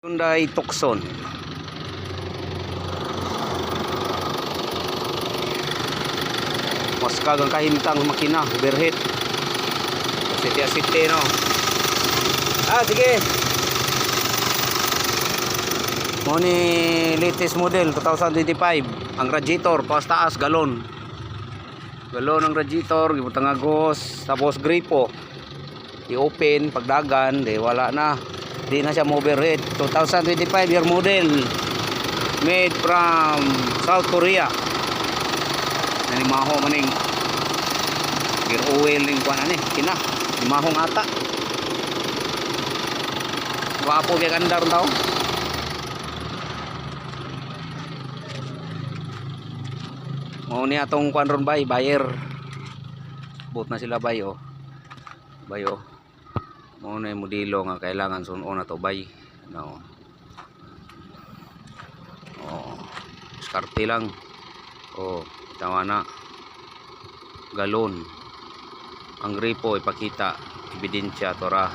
Hyundai Tucson. Mas kagang kahimtang makina, overheat. Asiti-asiti no. Sige. Mo ni latest model 2025. Ang radiator pas taas galon. Galon ang radiator, gibutang agos, tapos gripo. I-open pagdagan, di wala na. Di na siya overheat. 2025 year model. Made from South Korea. Nalimaho maning gear oil ning kuan ani, kina. Limahong ata. Wapo kay kandar daw. Mao ni atong kuan ron bay, buyer. Bot na sila bay oh. Bay oh. Mao na yung modelo nga kailangan sunon na to bay. No. Oh. Diskarte lang. Oh, tama na. Galon. Ang gripo ipakita, ebidensya tora.